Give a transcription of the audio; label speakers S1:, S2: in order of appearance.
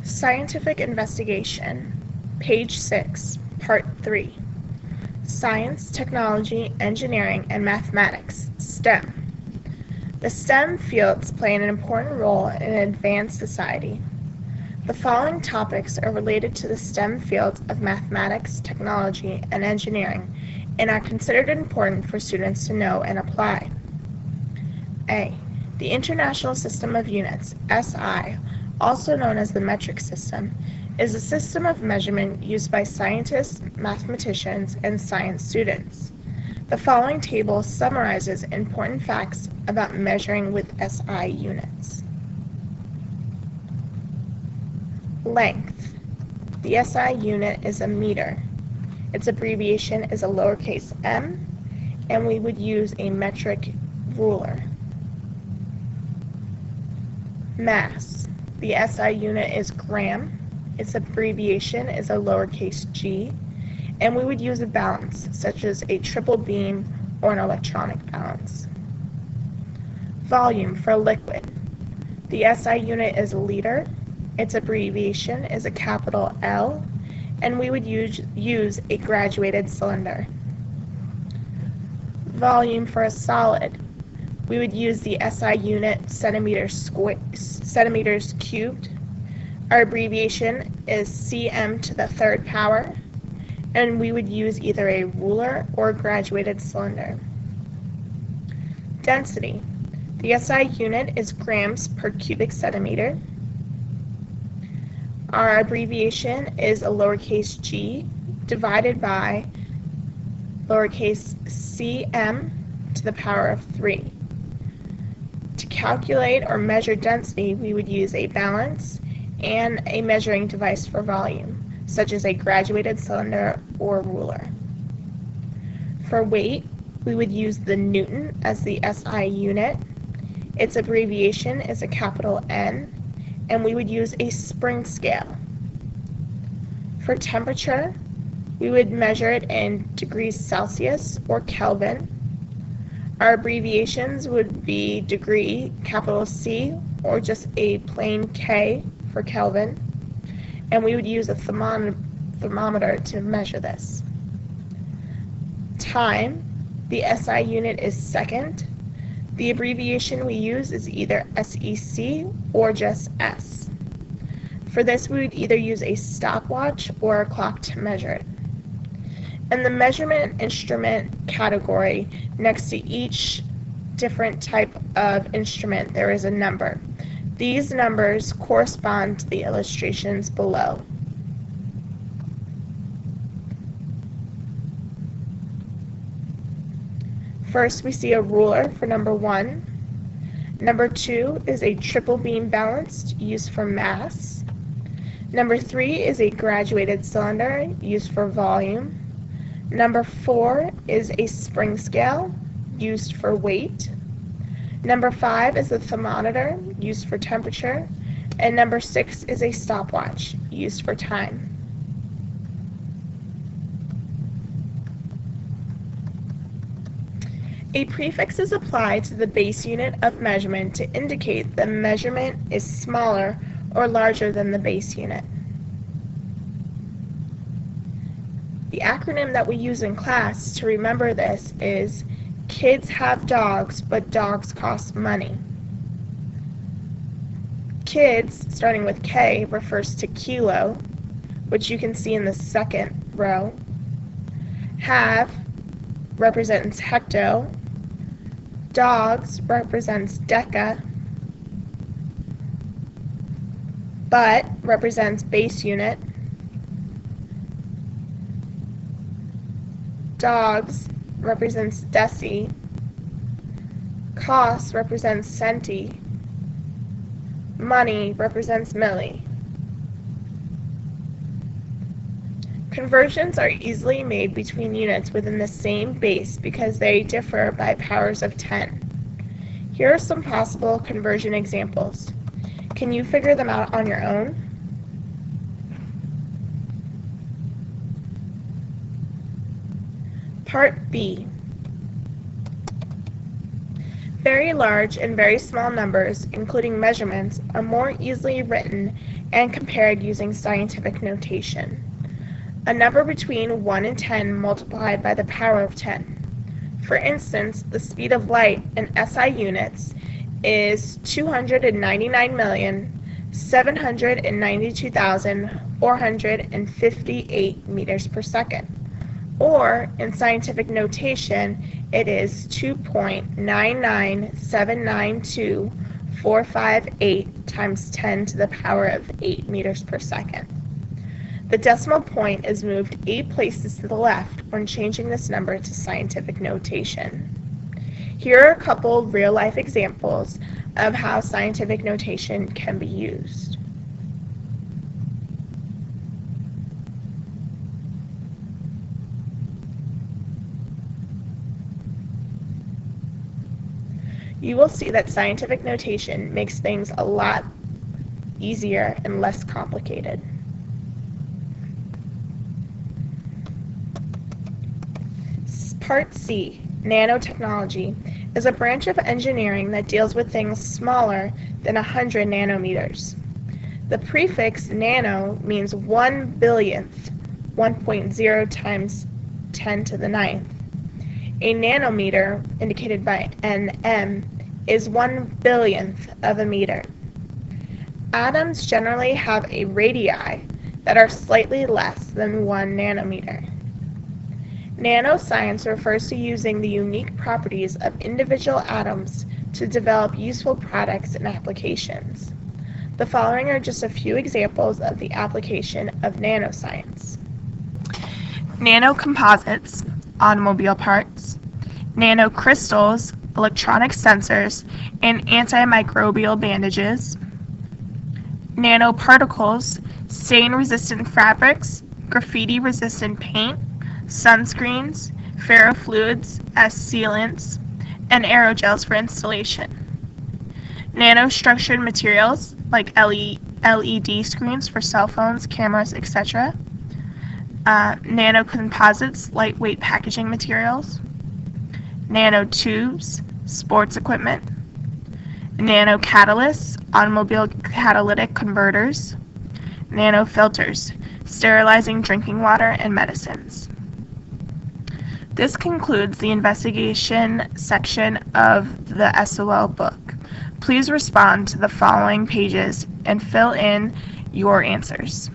S1: Scientific Investigation, page 6, part 3. Science, Technology, Engineering, and Mathematics, STEM. The STEM fields play an important role in an advanced society. The following topics are related to the STEM fields of mathematics, technology, and engineering and are considered important for students to know and apply. A. The International System of Units, SI, also known as the metric system, is a system of measurement used by scientists, mathematicians, and science students. The following table summarizes important facts about measuring with SI units. Length. The SI unit is a meter. Its abbreviation is a lowercase m, and we would use a metric ruler. Mass. The SI unit is gram. Its abbreviation is a lowercase g, and we would use a balance, such as a triple beam or an electronic balance. Volume for a liquid. The SI unit is liter. Its abbreviation is a capital L, and we would use a graduated cylinder. Volume for a solid. We would use the SI unit centimeters cubed. Our abbreviation is cm to the third power, and we would use either a ruler or a graduated cylinder. Density. The SI unit is grams per cubic centimeter. Our abbreviation is a lowercase g divided by lowercase cm to the power of 3. To calculate or measure density, we would use a balance and a measuring device for volume, such as a graduated cylinder or ruler. For weight, we would use the Newton as the SI unit. Its abbreviation is a capital N, and we would use a spring scale. For temperature, we would measure it in degrees Celsius or Kelvin. Our abbreviations would be degree, capital C, or just a plain K for Kelvin, and we would use a thermometer to measure this. Time. The SI unit is second. The abbreviation we use is either SEC or just S. For this, we would either use a stopwatch or a clock to measure it. In the measurement instrument category, next to each different type of instrument, there is a number. These numbers correspond to the illustrations below. First, we see a ruler for number 1. Number 2 is a triple beam balance used for mass. Number 3 is a graduated cylinder used for volume. Number 4 is a spring scale used for weight. Number 5 is a thermometer used for temperature. And number 6 is a stopwatch used for time. A prefix is applied to the base unit of measurement to indicate the measurement is smaller or larger than the base unit. The acronym that we use in class to remember this is kids have dogs, but dogs cost money. Kids, starting with K, refers to kilo, which you can see in the second row. Have represents hecto. Dogs represents deca. But represents base unit. Dogs represents deci. Cost represents centi. Money represents milli. Conversions are easily made between units within the same base because they differ by powers of 10. Here are some possible conversion examples. Can you figure them out on your own? Part B. Very large and very small numbers, including measurements, are more easily written and compared using scientific notation. A number between 1 and 10 multiplied by the power of 10. For instance, the speed of light in SI units is 299,792,458 meters per second. Or, in scientific notation, it is 2.99792,458 times 10 to the power of 8 meters per second. The decimal point is moved 8 places to the left when changing this number to scientific notation. Here are a couple real-life examples of how scientific notation can be used. You will see that scientific notation makes things a lot easier and less complicated. Part C, nanotechnology, is a branch of engineering that deals with things smaller than 100 nanometers. The prefix nano means 1 billionth, 1.0 times 10 to the 9th. A nanometer, indicated by nm, is 1 billionth of a meter. Atoms generally have a radii that are slightly less than 1 nanometer. Nanoscience refers to using the unique properties of individual atoms to develop useful products and applications. The following are just a few examples of the application of nanoscience. Nanocomposites, automobile parts, nanocrystals, electronic sensors, and antimicrobial bandages, nanoparticles, stain-resistant fabrics, graffiti-resistant paint, sunscreens, ferrofluids as sealants, and aerogels for installation. Nanostructured materials like LED screens for cell phones, cameras, etc. Nanocomposites, lightweight packaging materials. Nanotubes, sports equipment. Nanocatalysts, automobile catalytic converters. Nanofilters, sterilizing drinking water and medicines. This concludes the investigation section of the SOL book. Please respond to the following pages and fill in your answers.